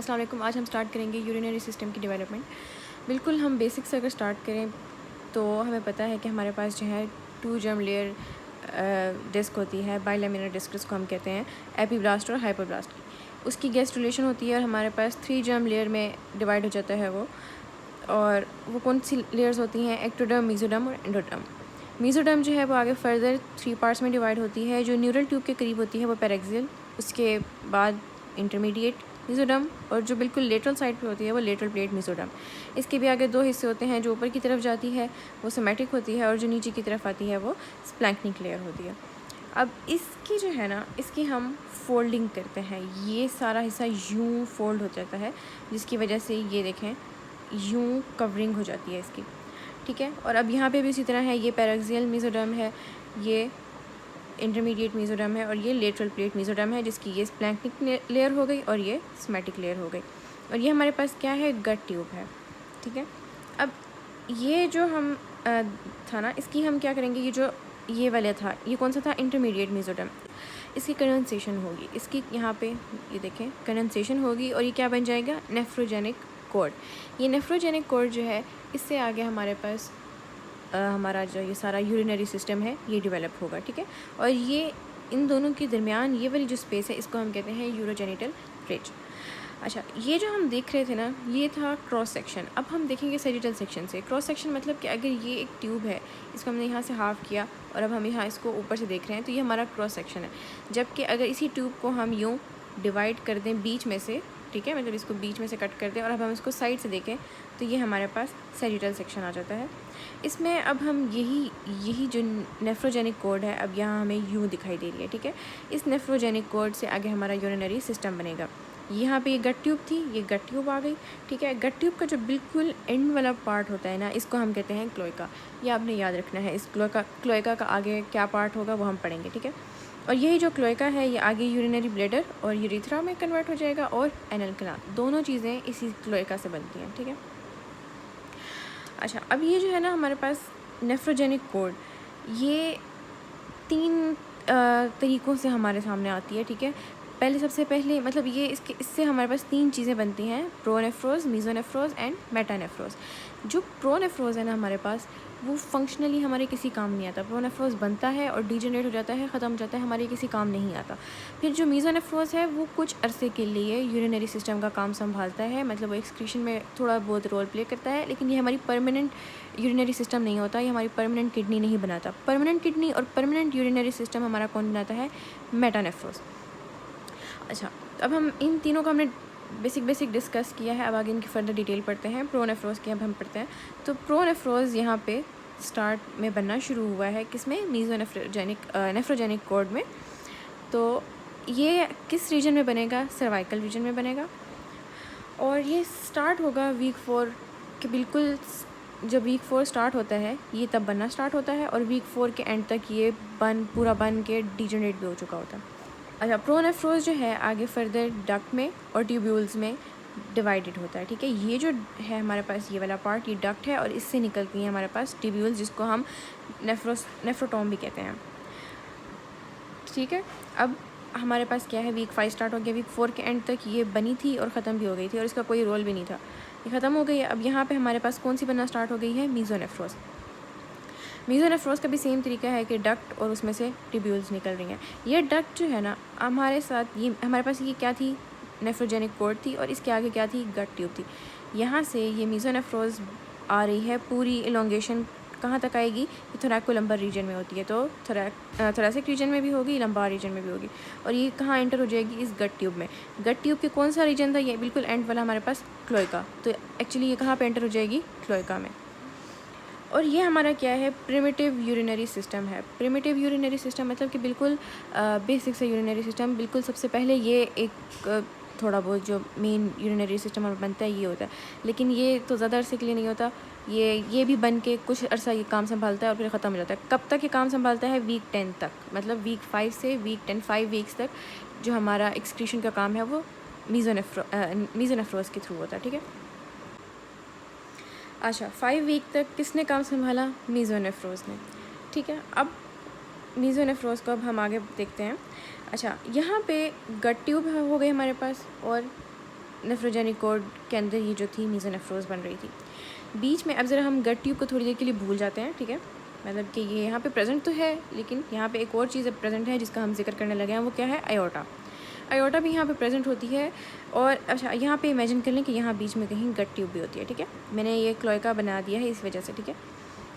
अस्सलाम वालेकुम। आज हम स्टार्ट करेंगे यूरिनरी सिस्टम की डेवलपमेंट। बिल्कुल हम बेसिक से अगर स्टार्ट करें तो हमें पता है कि हमारे पास जो है 2 जर्म लेयर डिस्क होती है, बाइलेमिनर डिस्क जिसको हम कहते हैं, एपीब्लास्ट और हाइपोब्लास्ट की। उसकी गैस रिलेशन होती है और हमारे पास 3 जर्म लेयर में डिवाइड हो जाता है वो। और वो कौन सी लेयर्स होती हैं? एक्टोडर्म, मेसोडर्म और एंडोडर्म। मेसोडर्म जो है वो आगे फर्दर 3 पार्ट्स में डिवाइड होती है। जो न्यूरल ट्यूब के करीब होती है वो पैरेक्सियल, उसके बाद इंटरमीडिएट मेसोडर्म, और जो बिल्कुल लेटरल साइड पे होती है वो लेटरल प्लेट मेसोडर्म। इसके भी आगे 2 हिस्से होते हैं। जो ऊपर की तरफ जाती है वो सोमैटिक होती है और जो नीचे की तरफ आती है वो स्प्लैंक्निक लेयर होती है। अब इसकी जो है ना, इसकी हम फोल्डिंग करते हैं। ये सारा हिस्सा यूं फोल्ड हो जाता है, जिसकी वजह से ये देखें यूं कवरिंग हो जाती है इसकी, ठीक है। और अब यहाँ पे भी इसी तरह है, ये पैरेक्सियल मेसोडर्म है, ये इंटरमीडिएट मेसोडर्म है और ये लेटरल प्लेट मेसोडर्म है, जिसकी ये स्प्लैंक्निक लेयर हो गई और ये सोमैटिक लेयर हो गई। और ये हमारे पास क्या है? गट ट्यूब है, ठीक है। अब ये जो हम था ना, इसकी हम क्या करेंगे? ये जो ये वाला था, ये कौन सा था? Intermediate mesoderm. इसकी कंडेंसेशन होगी, इसकी यहाँ पे ये देखें कंडेंसेशन होगी और ये क्या बन जाएगा? Nephrogenic cord. ये नेफ्रोजेनिक कॉर्ड जो है, इससे आगे हमारे पास हमारा जो ये सारा यूरिनरी सिस्टम है ये डेवलप होगा, ठीक है। और ये इन दोनों के दरमियान ये वाली जो स्पेस है इसको हम कहते हैं यूरोजेनिटल ब्रिज। अच्छा, ये जो हम देख रहे थे ना, ये था क्रॉस सेक्शन। अब हम देखेंगे सैजिटल सेक्शन से। क्रॉस सेक्शन मतलब कि अगर ये एक ट्यूब है, इसको हमने यहाँ से हाफ़ किया और अब हम यहाँ इसको ऊपर से देख रहे हैं, तो ये हमारा क्रॉस सेक्शन है। जबकि अगर इसी ट्यूब को हम यूँ डिवाइड कर दें बीच में से, ठीक है, मतलब इसको बीच में से कट कर दें और अब हम इसको साइड से देखें, तो ये हमारे पास सैजिटल सेक्शन आ जाता है। इसमें अब हम यही जो नेफ्रोजेनिक कॉर्ड है, अब यहाँ हमें यूँ दिखाई दे रही है, ठीक है। इस नेफ्रोजेनिक कॉर्ड से आगे हमारा यूरिनरी सिस्टम बनेगा। यहाँ पे ये गट ट्यूब थी, ये गट ट्यूब आ गई, ठीक है। गट ट्यूब का जो बिल्कुल एंड वाला पार्ट होता है ना, इसको हम कहते हैं क्लोएका। ये आपने याद रखना है। इस क्लोएका का आगे क्या पार्ट होगा वो हम पढ़ेंगे, ठीक है। और यही जो क्लोएका है ये आगे यूरिनरी ब्लैडर और यूरेथ्रा में कन्वर्ट हो जाएगा और एनल कैनाल, दोनों चीज़ें इसी क्लोएका से बनती हैं, ठीक है। अच्छा, अब ये जो है ना हमारे पास नेफ्रोजेनिक कॉर्ड, ये 3 तरीक़ों से हमारे सामने आती है, ठीक है। पहले सबसे पहले मतलब ये इससे हमारे पास 3 चीज़ें बनती हैं: प्रोनेफ्रोज, मेसोनेफ्रोज एंड मेटानेफ्रोज। जो प्रोनेफ्रोज है ना हमारे पास, वो फंक्शनली हमारे किसी काम नहीं आता। प्रोनेफ्रोज बनता है और डीजनरेट हो जाता है, ख़त्म हो जाता है, हमारे किसी काम नहीं आता। फिर जो मेसोनेफ्रोज है वो कुछ अरसे के लिए यूरिनरी सिस्टम का काम संभालता है, मतलब वो एक्सक्रीशन में थोड़ा बहुत रोल प्ले करता है, लेकिन ये हमारी परमानेंट यूरिनरी सिस्टम नहीं होता, ये हमारी परमानेंट किडनी नहीं बनाता। परमानेंट किडनी और परमानेंट यूरिनरी सिस्टम हमारा कौन बनाता है? मेटानेफ्रोज। अच्छा, अब हम इन तीनों को हमने बेसिक डिस्कस किया है। अब आगे इनकी फर्दर डिटेल पढ़ते हैं। प्रोनेफ्रोज की अब हम पढ़ते हैं। तो प्रोनेफ्रोज यहाँ पे स्टार्ट में बनना शुरू हुआ है, किसमें? नेफ्रोजेनिक कॉर्ड में। तो ये किस रीजन में बनेगा? सर्वाइकल रीजन में बनेगा और ये स्टार्ट होगा वीक 4 के बिल्कुल। जब वीक 4 स्टार्ट होता है ये तब बनना स्टार्ट होता है और वीक 4 के एंड तक ये पूरा बन के डीजनरेट भी हो चुका होता है। अच्छा, प्रोनेफ्रोज जो है आगे फर्दर डक्ट में और ट्यूब्यूल्स में डिवाइडेड होता है, ठीक है। ये जो है हमारे पास ये वाला पार्ट, ये डक्ट है और इससे निकलती हैं हमारे पास ट्यूब्यूल्स, जिसको हम नेफ्रोटोम भी कहते हैं, ठीक है। अब हमारे पास क्या है? वीक 5 स्टार्ट हो गया, वीक 4 के एंड तक ये बनी थी और ख़त्म भी हो गई थी और इसका कोई रोल भी नहीं था, ये ख़त्म हो गई है। अब यहाँ पे हमारे पास कौन सी बनना स्टार्ट हो गई है? मेसोनेफ्रोज। मेसोनेफ्रोज का भी सेम तरीका है कि डक्ट और उसमें से ट्यूब्यूल्स निकल रही हैं। ये डक्ट जो है ना हमारे साथ, ये हमारे पास ये क्या थी? नेफ्रोजेनिक कॉर्ड थी और इसके आगे क्या थी? गट ट्यूब थी। यहाँ से ये मेसोनेफ्रोज आ रही है, पूरी इलोंगेशन कहाँ तक आएगी? ये थोरैको-लंबर रीजन में होती है, तो थोरैसिक रीजन में भी होगी, लंबार रीजन में भी होगी। और ये कहाँ एंटर हो जाएगी? इस गट ट्यूब में। गट ट्यूब के कौन सा रीजन था? ये बिल्कुल एंड वाला हमारे पास क्लोएका। तो एक्चुअली ये कहाँ पे एंटर हो जाएगी? क्लोएका में। और ये हमारा क्या है? प्रिमिटिव यूरिनरी सिस्टम है। प्रिमिटिव यूरिनरी सिस्टम मतलब कि बिल्कुल बेसिक से यूरिनरी सिस्टम। बिल्कुल सबसे पहले ये एक थोड़ा बहुत जो मेन यूरिनरी सिस्टम हमें बनता है ये होता है, लेकिन ये तो ज़्यादा अरसे के लिए नहीं होता। ये भी बन के कुछ अरसा ये काम संभालता है और फिर ख़त्म हो जाता है। कब तक ये काम संभालता है? वीक 10 तक, मतलब वीक 5 से वीक 10, 5 वीक्स तक जो हमारा एक्सक्रीशन का काम है वो मेसोनेफ्रोज के थ्रू होता है, ठीक है। अच्छा, 5 वीक तक किसने काम संभाला? मेसोनेफ्रोज ने, ठीक है। अब मेसोनेफ्रोज को अब हम आगे देखते हैं। अच्छा, यहाँ पे गट ट्यूब हो गई हमारे पास और नेफ्रोजेनिक कोड के अंदर ये जो थी मीज़ोनेफ्रोज़ बन रही थी। बीच में अब ज़रा हम गट ट्यूब को थोड़ी देर के लिए भूल जाते हैं, ठीक है, मतलब कि ये यहाँ पे प्रेजेंट तो है, लेकिन यहाँ पे एक और चीज़ प्रेजेंट है जिसका हम जिक्र करने लगे हैं, वो क्या है, आयोटा। आयोटा भी यहाँ पे प्रेजेंट होती है। और अच्छा, यहाँ पे इमेजिन कर लें कि यहाँ बीच में कहीं गट ट्यूब भी होती है, ठीक है, मैंने ये क्लोएका बना दिया है इस वजह से, ठीक है।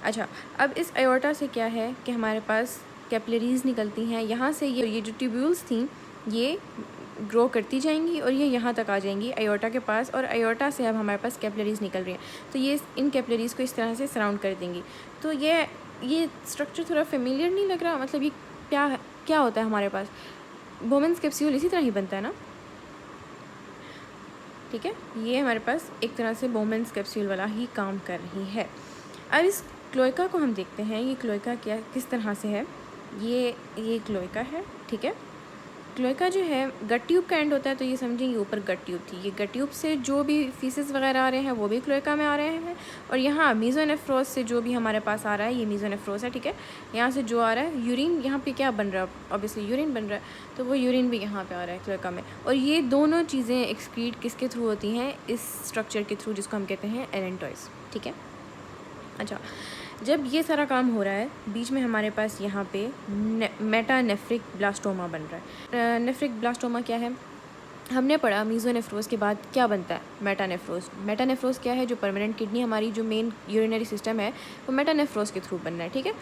अच्छा, अब इस आयोटा से क्या है कि हमारे पास कैपिलरीज़ निकलती हैं, यहाँ से ये जो ट्यूब्यूल्स थी ये ग्रो करती जाएंगी और ये यहाँ तक आ जाएंगी आयोटा के पास, और आयोटा से अब हमारे पास कैपिलरीज़ निकल रही हैं, तो ये इन कैपिलरीज़ को इस तरह से सराउंड कर देंगी। तो ये स्ट्रक्चर थोड़ा फेमिलियर नहीं लग रहा, मतलब ये क्या होता है हमारे पास, बोमेंस कैप्सूल इसी तरह ही बनता है ना, ठीक है, ये हमारे पास एक तरह से बोमेंस कैप्सूल वाला ही काम कर रही है। अब इस क्लोएका को हम देखते हैं, ये क्लोएका किस तरह से है, ये क्लोएका है, ठीक है। क्लोएका जो है गट ट्यूब का एंड होता है, तो ये समझें ये ऊपर गट ट्यूब थी, ये गट ट्यूब से जो भी फीसेस वगैरह आ रहे हैं वो भी क्लोएका में आ रहे हैं, और यहाँ मीज़ोनेफ्रोज से जो भी हमारे पास आ रहा है ये मीज़ोनेफ्रोज है, ठीक है। यहाँ से जो आ रहा है यूरिन, यहाँ पे क्या बन रहा है, ऑब्वियसली यूरिन बन रहा है, तो वो यूरिन भी यहाँ पे आ रहा है क्लोएका में, और ये दोनों चीज़ें एक्सक्रीट किसके थ्रू होती हैं, इस स्ट्रक्चर के थ्रू जिसको हम कहते हैं एलेंटॉइड्स, ठीक है। अच्छा, जब ये सारा काम हो रहा है, बीच में हमारे पास यहाँ पे मेटानेफ्रिक ब्लास्टोमा बन रहा है। नेफ्रिक ब्लास्टोमा क्या है, हमने पढ़ा मीज़ोनेफ्रोज के बाद क्या बनता है, मेटानेफ्रोज। मेटानेफ्रोज क्या है, जो परमानेंट किडनी हमारी जो मेन यूरिनरी सिस्टम है वो मेटानेफ्रोज के थ्रू बनना है, ठीक है।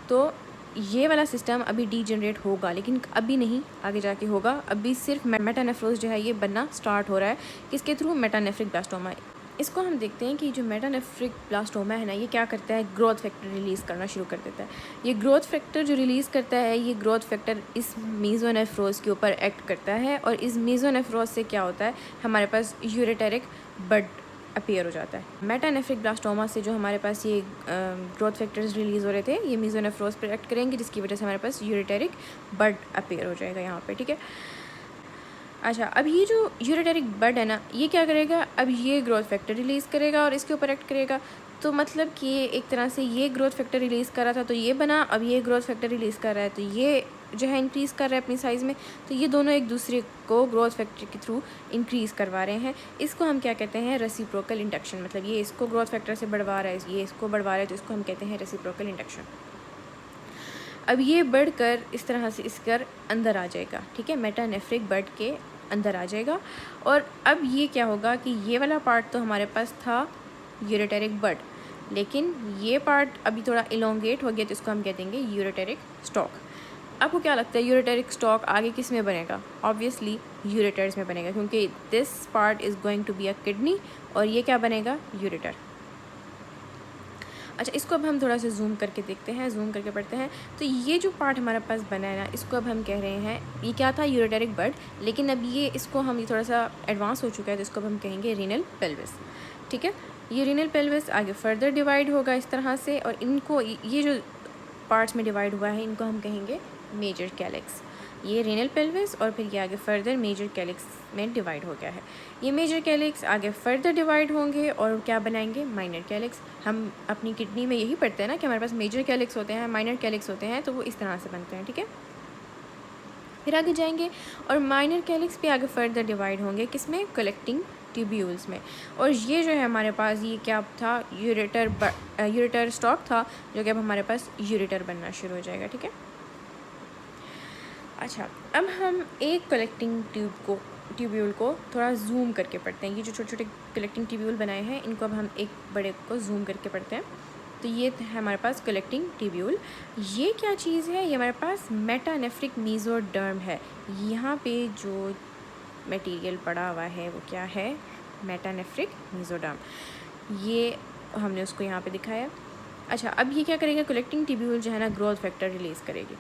तो ये वाला सिस्टम अभी डीजनरेट होगा, लेकिन अभी नहीं, आगे जाके होगा। अभी सिर्फ मेटानेफ्रोज जो है ये बनना स्टार्ट हो रहा है, किसके थ्रू, मेटानेफ्रिक ब्लास्टोमा। इसको हम देखते हैं कि जो मेटानेफ्रिक ब्लास्टोमा है ना, ये क्या करता है, ग्रोथ फैक्टर रिलीज़ करना शुरू कर देता है। ये ग्रोथ फैक्टर जो रिलीज़ करता है, ये ग्रोथ फैक्टर इस मीज़ोनेफ्रोज के ऊपर एक्ट करता है, और इस मीज़ोनेफ्रोज से क्या होता है, हमारे पास यूरेटेरिक बड अपीयर हो जाता है। मेटानेफ्रिक ब्लास्टोमा से जो हमारे पास ये ग्रोथ फैक्टर्स रिलीज़ हो रहे थे, ये मीज़ोनेफ्रोज पर एक्ट करेंगे, जिसकी वजह से हमारे पास यूरेटेरिक बड अपीयर हो जाएगा यहाँ पर, ठीक है। अच्छा, अब ये जो यूरेटेरिक बड है ना, ये क्या करेगा, अब ये ग्रोथ फैक्टर रिलीज़ करेगा और इसके ऊपर एक्ट करेगा, तो मतलब कि एक तरह से ये ग्रोथ फैक्टर रिलीज़ कर रहा था तो ये बना, अब ये ग्रोथ फैक्टर रिलीज़ कर रहा है तो ये जो है इंक्रीज़ कर रहा है अपनी साइज़ में, तो ये दोनों एक दूसरे को ग्रोथ फैक्टर के थ्रू इंक्रीज़ करवा रहे हैं। इसको हम क्या कहते हैं, रेसिप्रोकल इंडक्शन, मतलब ये इसको ग्रोथ फैक्टर से बढ़वा रहा है, ये इसको बढ़वा रहा है, तो इसको हम कहते हैं रेसिप्रोकल इंडक्शन। अब ये बढ़कर इस तरह से इसकर अंदर आ जाएगा, ठीक है, मेटानेफ्रिक बड के अंदर आ जाएगा, और अब ये क्या होगा कि ये वाला पार्ट तो हमारे पास था यूरेटेरिक बड, लेकिन ये पार्ट अभी थोड़ा इलोंगेट हो गया, तो इसको हम कह देंगे यूरेटेरिक स्टॉक। आपको क्या लगता है यूरेटेरिक स्टॉक आगे किस में बनेगा, ऑब्वियसली यूरेटर्स में बनेगा, क्योंकि this part is going to be a kidney, और ये क्या बनेगा, यूरेटर। अच्छा, इसको अब हम थोड़ा सा जूम करके देखते हैं, जूम करके पढ़ते हैं। तो ये जो पार्ट हमारे पास बना है ना, इसको अब हम कह रहे हैं, ये क्या था, यूरेटेरिक बड, लेकिन अब ये इसको हम थोड़ा सा एडवांस हो चुका है, तो इसको अब हम कहेंगे रीनल पेल्विस, ठीक है। ये रीनल पेल्विस आगे फर्दर डिवाइड होगा इस तरह से, और इनको ये जो पार्ट्स में डिवाइड हुआ है इनको हम कहेंगे मेजर कैलिक्स। ये रीनल पेल्विस और फिर ये आगे फर्दर मेजर कैलिक्स में डिवाइड हो गया है। ये मेजर कैलिक्स आगे फर्दर डिवाइड होंगे और क्या बनाएंगे, माइनर कैलिक्स। हम अपनी किडनी में यही पढ़ते हैं ना कि हमारे पास मेजर कैलिक्स होते हैं, माइनर कैलिक्स होते हैं, तो वो इस तरह से बनते हैं, ठीक है। फिर आगे जाएंगे और माइनर कैलिक्स भी आगे फर्दर डिवाइड होंगे, किसमें, कलेक्टिंग ट्यूब्यूल्स में। और ये जो है हमारे पास ये क्या था, यूरेटर स्टॉक था, जो कि अब हमारे पास यूरेटर बनना शुरू हो जाएगा, ठीक है। अच्छा, अब हम एक कलेक्टिंग ट्यूब्यूल को थोड़ा जूम करके पढ़ते हैं। ये जो छोटे छोटे कलेक्टिंग ट्यूब्यूल बनाए हैं, इनको अब हम एक बड़े को जूम करके पढ़ते हैं। तो ये है हमारे पास कलेक्टिंग ट्यूब्यूल। ये क्या चीज़ है, ये हमारे पास मेटानेफ्रिक मीजोडर्म है। यहाँ पे जो मटेरियल पड़ा हुआ है वो क्या है, मेटानेफ्रिक मीजोडर्म। ये हमने उसको यहाँ पे दिखाया। अच्छा, अब ये क्या करेगा, कलेक्टिंग ट्यूब्यूल जो है ना, ग्रोथ फैक्टर रिलीज़ करेगी,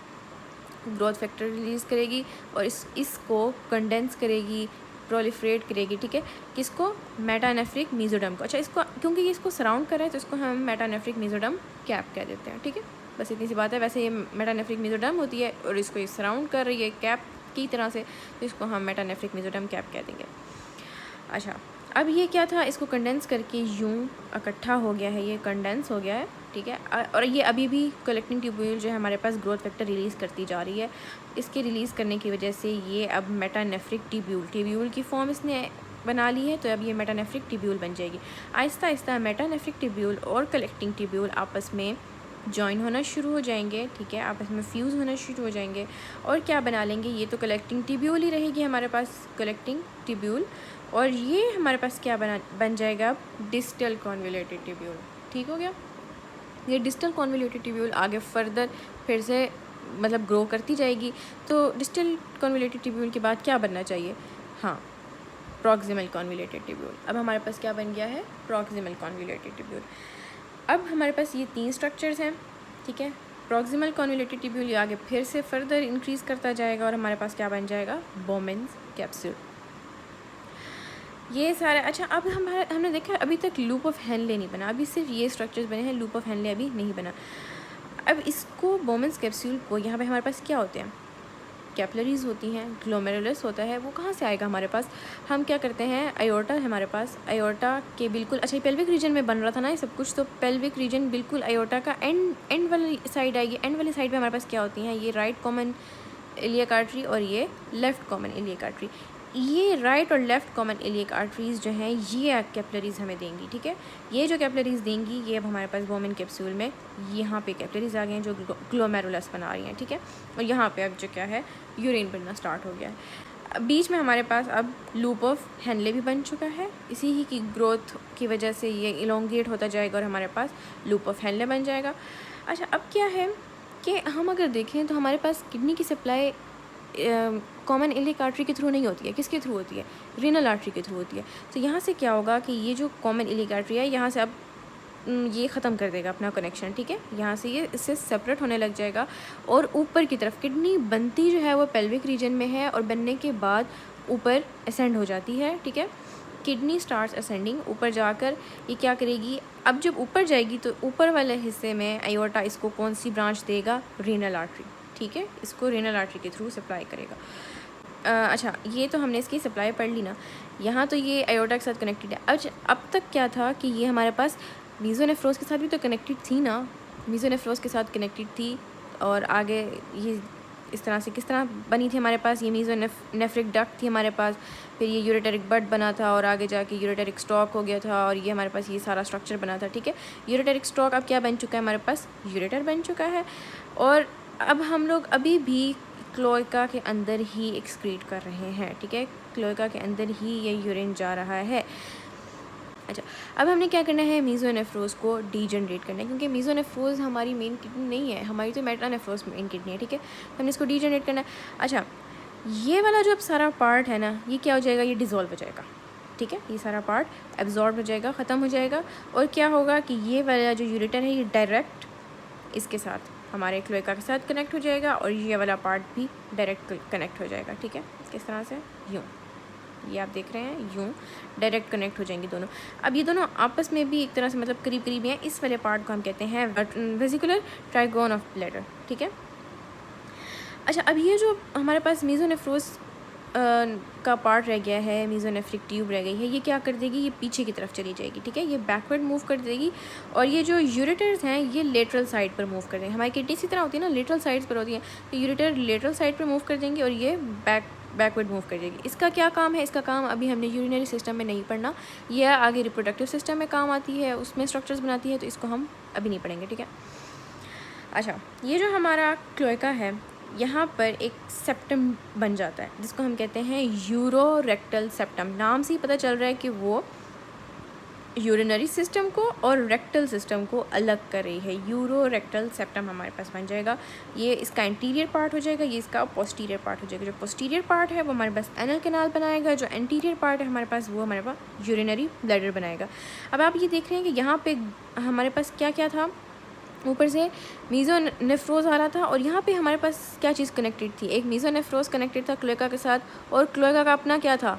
ग्रोथ फैक्टर रिलीज़ करेगी और इसको कंडेंस करेगी, प्रोलिफरेट करेगी, ठीक है, किसको, मेटानेफ्रिक मीजोडर्म को। अच्छा, इसको क्योंकि ये इसको सराउंड कर रहा है तो इसको हम मेटानेफ्रिक मीजोडर्म कैप कह देते हैं, ठीक है, बस इतनी सी बात है। वैसे ये मेटानेफ्रिक मीजोडर्म होती है और इसको ये सराउंड कर रही है कैप की तरह से, तो इसको हम मेटानेफ्रिक मीजोडर्म कैप कह देंगे। अच्छा, अब ये क्या था, इसको कंडेंस करके यूँ इकट्ठा हो गया है, ये कंडेंस हो गया है, ठीक है। और ये अभी भी कलेक्टिंग ट्यूब्यूल जो है हमारे पास ग्रोथ फैक्टर रिलीज़ करती जा रही है। इसके रिलीज़ करने की वजह से ये अब मेटानेफ्रिक ट्यूब्यूल की फॉर्म इसने बना ली है, तो अब ये मेटानेफ्रिक ट्यूब्यूल बन जाएगी। आहिस्ता आहिस्ता मेटानेफ्रिक ट्यूब्यूल और कलेक्टिंग ट्यूब्यूल आपस में जॉइन होना शुरू हो जाएंगे, ठीक है, आपस में फ्यूज़ होना शुरू हो जाएंगे और क्या बना लेंगे, ये तो कलेक्टिंग ट्यूब्यूल ही रहेगी हमारे पास, कलेक्टिंग ट्यूब्यूल, और ये हमारे पास क्या बन जाएगा, डिस्टल कॉन्वोल्यूटेड ट्यूब्यूल। ठीक हो गया। ये डिस्टल कॉन्वोल्यूटेड ट्यूब्यूल आगे फर्दर फिर से मतलब ग्रो करती जाएगी। तो डिस्टल कॉन्वोल्यूटेड ट्यूब्यूल के बाद क्या बनना चाहिए, हाँ, प्रॉक्सिमल कॉन्वोल्यूटेड ट्यूब्यूल। अब हमारे पास क्या बन गया है, प्रॉक्सिमल कॉन्वोल्यूटेड ट्यूब्यूल। अब हमारे पास ये 3 स्ट्रक्चर्स हैं, ठीक है। प्रॉक्सिमल कॉन्वोल्यूटेड ट्यूब्यूल ये आगे फिर से फर्दर इंक्रीज़ करता जाएगा और हमारे पास क्या बन जाएगा, बोमेन्स कैप्सूल। ये सारा, अच्छा, अब हमने देखा अभी तक लूप ऑफ हेनले नहीं बना, अभी सिर्फ ये स्ट्रक्चर्स बने हैं, लूप ऑफ हेनले अभी नहीं बना। अब इसको बोमेन्स कैप्सूल को यहाँ पे हमारे पास क्या होते हैं, कैपिलरीज होती हैं, ग्लोमेरुलस होता है, वो कहाँ से आएगा हमारे पास, हम क्या करते हैं, आयोर्टा है हमारे पास, आयोर्टा के बिल्कुल, अच्छा, पेल्विक रीजन में बन रहा था ना ये सब कुछ, तो पेल्विक रीजन बिल्कुल आयोर्टा का एंड वाली साइड आएगी। एंड वाली साइड में हमारे पास क्या होती हैं, ये राइट कॉमन इलियक आर्टरी और ये लेफ़्ट कॉमन इलियक आर्टरी। ये राइट और लेफ़्ट कॉमन इलियक आर्टरीज़ जो हैं ये कैपिलरीज़ हमें देंगी, ठीक है। ये जो कैपिलरीज़ देंगी ये अब हमारे पास बोमेन कैप्सूल में यहाँ पे कैपिलरीज़ आ गए हैं जो ग्लोमेरुलस बना रही हैं, ठीक है। और यहाँ पे अब जो क्या है, यूरिन बनना स्टार्ट हो गया है। बीच में हमारे पास अब लूप ऑफ हेनले भी बन चुका है, इसी ही की ग्रोथ की वजह से ये इलोंगेट होता जाएगा और हमारे पास लूप ऑफ हेनले बन जाएगा। अच्छा, अब क्या है कि हम अगर देखें तो हमारे पास किडनी की सप्लाई कॉमन इलियक आर्टरी के थ्रू नहीं होती है, किसके थ्रू होती है, रीनल आर्टरी के थ्रू होती है। तो यहाँ से क्या होगा कि ये जो कॉमन इलियक आर्टरी है यहाँ से अब ये ख़त्म कर देगा अपना कनेक्शन, ठीक है। यहाँ से ये इससे सेपरेट होने लग जाएगा और ऊपर की तरफ किडनी बनती जो है वो पेल्विक रीजन में है और बनने के बाद ऊपर असेंड हो जाती है, ठीक है। किडनी स्टार्ट्स असेंडिंग, ऊपर जाकर ये क्या करेगी, अब जब ऊपर जाएगी तो ऊपर वाले हिस्से में आयोर्टा इसको कौन सी ब्रांच देगा, रीनल आर्टरी, ठीक है, इसको रीनल आर्टरी के थ्रू सप्लाई करेगा। अच्छा, ये तो हमने इसकी सप्लाई पढ़ ली ना। यहाँ तो ये आयोर्टा के साथ कनेक्टेड है। अच्छा, अब तक क्या था कि ये हमारे पास मीज़ोनेफ्रोस के साथ भी तो कनेक्टेड थी ना, मीज़ोनेफ्रोस के साथ कनेक्टेड थी और आगे ये इस तरह से किस तरह बनी थी हमारे पास, ये मीज़ोनेफ्रिक डक्ट थी हमारे पास, फिर ये यूरेटरिक बड बना था और आगे जाके यूरेटरिक स्टॉक हो गया था और ये हमारे पास ये सारा स्ट्रक्चर बना था, ठीक है। यूरेटरिक स्टॉक अब क्या बन चुका है हमारे पास, यूरेटर बन चुका है और अब हम लोग अभी भी क्लोएका के अंदर ही एक्सक्रीट कर रहे हैं, ठीक है, क्लोएका के अंदर ही ये यूरिन जा रहा है। अच्छा, अब हमने क्या करना है, मीज़ोनेफ्रोस को डीजनरेट करना है, क्योंकि मीज़ोनेफ्रोस हमारी मेन किडनी नहीं है, हमारी तो मेटानेफ्रोस मेन किडनी है, ठीक है। तो हमने इसको डीजनरेट करना है। अच्छा, ये वाला जो अब सारा पार्ट है ना, ये क्या हो जाएगा, ये डिज़ोल्व हो जाएगा, ठीक है, ये सारा पार्ट एब्जॉर्ब हो जाएगा, ख़त्म हो जाएगा और क्या होगा कि ये वाला जो यूरेटर है ये डायरेक्ट इसके साथ हमारे क्लोएका के साथ कनेक्ट हो जाएगा और ये वाला पार्ट भी डायरेक्ट कनेक्ट हो जाएगा, ठीक है। किस तरह से, यूँ, ये आप देख रहे हैं, यूँ डायरेक्ट कनेक्ट हो जाएंगे दोनों। अब ये दोनों आपस में भी एक तरह से मतलब करीब करीब हैं। इस वाले पार्ट को हम कहते हैं वेसिकुलर ट्राइगोन ऑफ ब्लैडर, ठीक है। अच्छा, अब ये जो हमारे पास मीज़ोनेफ्रोस का पार्ट रह गया है, मीज़ोनेफ्रिक ट्यूब रह गई है, ये क्या कर देगी, ये पीछे की तरफ चली जाएगी, ठीक है, ये बैकवर्ड मूव कर देगी और ये जो यूरेटर्स हैं ये लेटरल साइड पर मूव कर देंगे। हमारी किडनी इसी तरह होती है ना, लेटरल साइड्स पर होती है, तो यूरेटर लेटरल साइड पर मूव कर देंगे और ये बैकवर्ड मूव कर देगी। इसका क्या काम है, इसका काम अभी हमने यूरिनरी सिस्टम में नहीं पढ़ना, यह आगे रिप्रोडक्टिव सिस्टम में काम आती है, उसमें स्ट्रक्चर्स बनाती है, तो इसको हम अभी नहीं पढ़ेंगे, ठीक है। अच्छा, ये जो हमारा क्लोएका है यहाँ पर एक सेप्टम बन जाता है जिसको हम कहते हैं यूरोरेक्टल सेप्टम। नाम से ही पता चल रहा है कि वो यूरिनरी सिस्टम को और रेक्टल सिस्टम को अलग कर रही है। यूरोरेक्टल सेप्टम हमारे पास बन जाएगा, ये इसका इंटीरियर पार्ट हो जाएगा, ये इसका पोस्टीरियर पार्ट हो जाएगा। जो पोस्टीरियर पार्ट है वो हमारे पास एनल कैनाल बनाएगा, जो एंटीरियर पार्ट है हमारे पास वो हमारे पास यूरिनरी ब्लैडर बनाएगा। अब आप ये देख रहे हैं कि यहाँ पे हमारे पास क्या क्या था, ऊपर से मीज़ोनेफ्रोस आ रहा था और यहाँ पे हमारे पास क्या चीज़ कनेक्टेड थी, एक मीज़ोनेफ्रोस कनेक्टेड था क्लोएका के साथ और क्लोएका का अपना क्या था,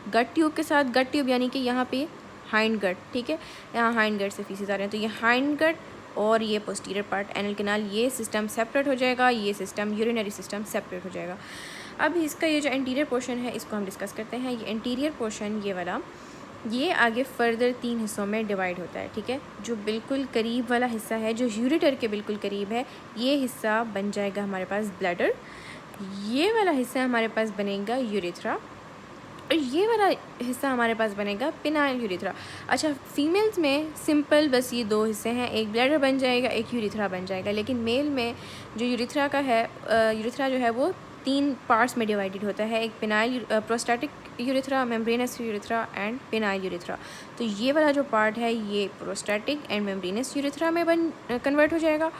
गट ट्यूब के साथ। गट ट्यूब यानी कि यहाँ पे हाइंड गट, ठीक है, यहाँ हाइंड गट से फीसेस आ रहे हैं, तो ये हाइंड गट और ये पोस्टीरियर पार्ट एनल कैनाल, ये सिस्टम सेपरेट हो जाएगा, ये सिस्टम यूरिनरी सिस्टम सेपरेट हो जाएगा। अब इसका ये जो एंटीरियर पोर्शन है इसको हम डिस्कस करते हैं। ये एंटीरियर पोर्शन ये वाला, ये आगे फर्दर 3 हिस्सों में डिवाइड होता है, ठीक है। जो बिल्कुल करीब वाला हिस्सा है, जो यूरेटर के बिल्कुल करीब है, ये हिस्सा बन जाएगा हमारे पास ब्लैडर। ये वाला हिस्सा हमारे पास बनेगा यूरेथ्रा और ये वाला हिस्सा हमारे पास बनेगा पिनाइल यूरिथ्रा। अच्छा, फीमेल्स में सिंपल बस ये दो हिस्से हैं, एक ब्लैडर बन जाएगा, एक यूरिथ्रा बन जाएगा। लेकिन मेल में जो यूरिथ्रा का है, यूरिथ्रा जो है वो 3 पार्ट्स में डिवाइडेड होता है। एक phenyl prostatic urethra, membranes urethra and phenyl urethra. तो ये वाला जो पार्ट है ये प्रोस्टैटिक एंड मेम्ब्रेनस यूरिथ्रा में कन्वर्ट हो जाएगा,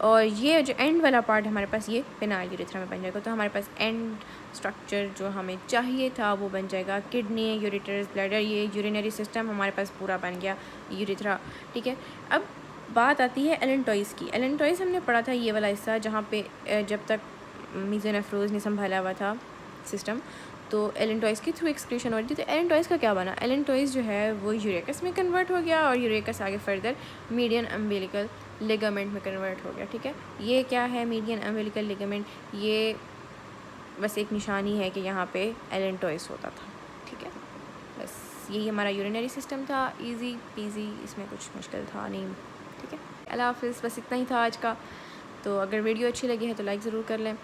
और ये जो एंड वाला पार्ट हमारे पास ये पिनाइल यूरिथ्रा में बन जाएगा। तो हमारे पास एंड स्ट्रक्चर जो हमें चाहिए था वो बन जाएगा। किडनी, यूरेटर्स, ब्लैडर, ये यूरिनरी सिस्टम हमारे पास पूरा बन गया, यूरिथ्रा। ठीक है, अब बात आती है एलेंटॉइस की। एलेंटॉइस हमने पढ़ा था ये वाला हिस्सा जहाँ पे जब तक मीज़ोनेफ्रोज ने संभाला हुआ था सिस्टम, तो एलेंटॉइस के थ्रू एक्सक्रीशन हो रही थी। तो एलेंटॉइस का क्या बना? एलेंटॉइस जो है वो यूरेकस में कन्वर्ट हो गया, और यूरेकस आगे फर्दर मीडियन अम्बिलिकल लिगामेंट में कन्वर्ट हो गया। ठीक है, ये क्या है मीडियन अम्बिलिकल लिगामेंट? ये बस एक निशानी है कि यहाँ पे एलेंटॉइस होता था। ठीक है, बस यही हमारा यूरिनरी सिस्टम था, इजी पीजी, इसमें कुछ मुश्किल था नहीं। ठीक है, अल्लाह हाफिज़, बस इतना ही था आज का। तो अगर वीडियो अच्छी लगी है तो लाइक ज़रूर कर लें।